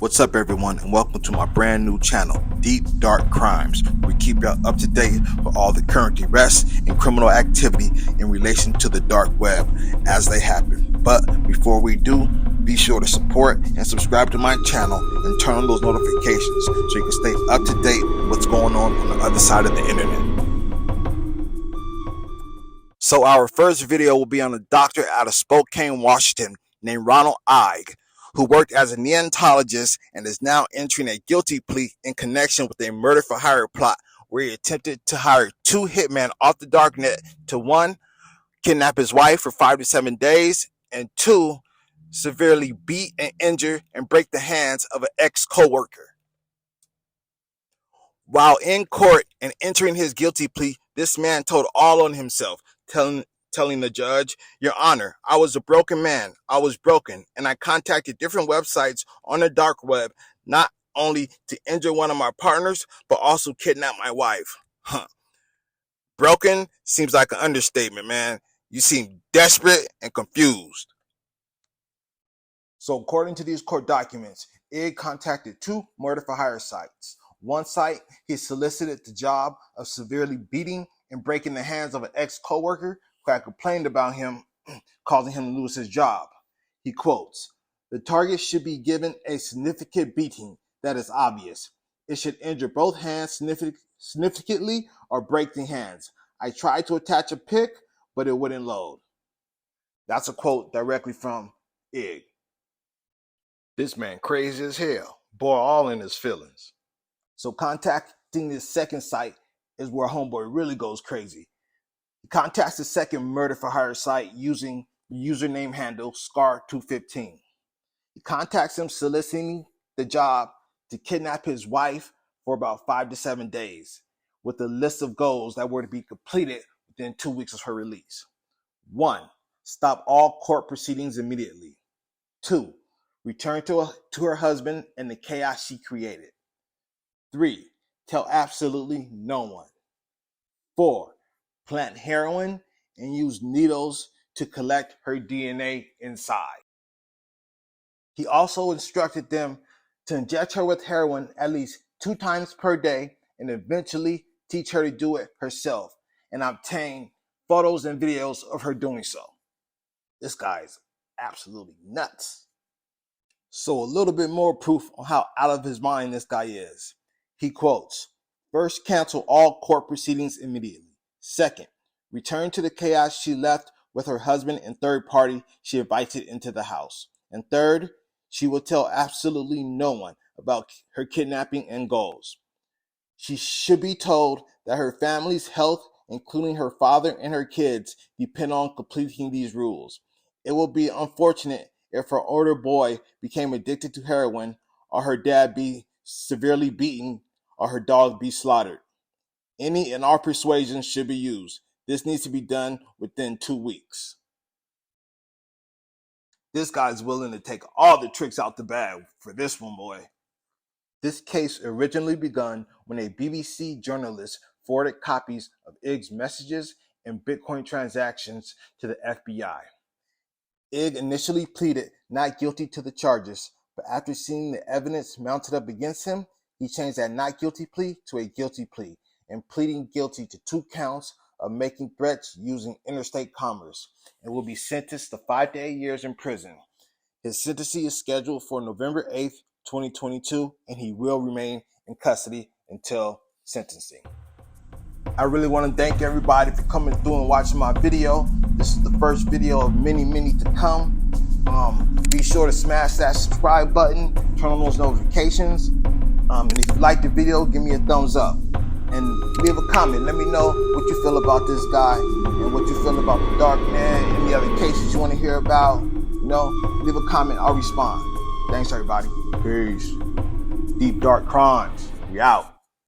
What's up, everyone, and welcome to my brand new channel, Deep Dark Crimes. We keep you up to date with all the current arrests and criminal activity in relation to the dark web as they happen. But before we do, be sure to support and subscribe to my channel and turn on those notifications so you can stay up to date with what's going on the other side of the internet. So our first video will be on a doctor out of Spokane, Washington named Ronald Ige, who worked as a neonatologist and is now entering a guilty plea in connection with a murder-for-hire plot where he attempted to hire two hitmen off the Darknet to, one, kidnap his wife for 5 to 7 days, and two, severely beat and injure and break the hands of an ex-co-worker. While in court and entering his guilty plea, this man told all on himself, telling the judge, "Your Honor, I was a broken man. I was broken, and I contacted different websites on the dark web, not only to injure one of my partners, but also kidnap my wife." Broken seems like an understatement, man. You seem desperate and confused. So according to these court documents, Ig contacted two murder-for-hire sites. One site, he solicited the job of severely beating and breaking the hands of an ex-co-worker who had complained about him, causing him to lose his job. He quotes, "The target should be given a significant beating that is obvious. It should injure both hands significantly or break the hands. I tried to attach a pick, but it wouldn't load." That's a quote directly from Ig. This man crazy as hell. Boy, all in his feelings. So contacting this second site is where homeboy really goes crazy. He contacts the second murder-for-hire site using the username handle Scar215. He contacts him soliciting the job to kidnap his wife for about 5 to 7 days, with a list of goals that were to be completed within 2 weeks of her release. 1. Stop all court proceedings immediately. 2. Return to her husband and the chaos she created. 3. Tell absolutely no one. 4. Plant heroin and use needles to collect her DNA inside. He also instructed them to inject her with heroin at least 2 times per day and eventually teach her to do it herself and obtain photos and videos of her doing so. This guy's absolutely nuts. So a little bit more proof on how out of his mind this guy is. He quotes, "First, cancel all court proceedings immediately. Second, return to the chaos she left with her husband and third party she invited into the house. And third, she will tell absolutely no one about her kidnapping and goals. She should be told that her family's health, including her father and her kids, depend on completing these rules. It will be unfortunate if her older boy became addicted to heroin, or her dad be severely beaten, or her dog be slaughtered. Any and all persuasions should be used. This needs to be done within 2 weeks." This guy's willing to take all the tricks out the bag for this one, boy. This case originally begun when a BBC journalist forwarded copies of Ig's messages and Bitcoin transactions to the FBI. Ig initially pleaded not guilty to the charges, but after seeing the evidence mounted up against him, he changed that not guilty plea to a guilty plea and pleading guilty to 2 counts of making threats using interstate commerce and will be sentenced to 5 to 8 years in prison. His sentencing is scheduled for November 8th, 2022, and he will remain in custody until sentencing. I really want to thank everybody for coming through and watching my video. This is the first video of many to come. Be sure to smash that subscribe button, turn on those notifications. And if you like the video, give me a thumbs up. And leave a comment. Let me know what you feel about this guy and what you feel about the Darknet, any other cases you want to hear about. Leave a comment. I'll respond. Thanks, everybody. Peace. Deep Dark Crimes. We out.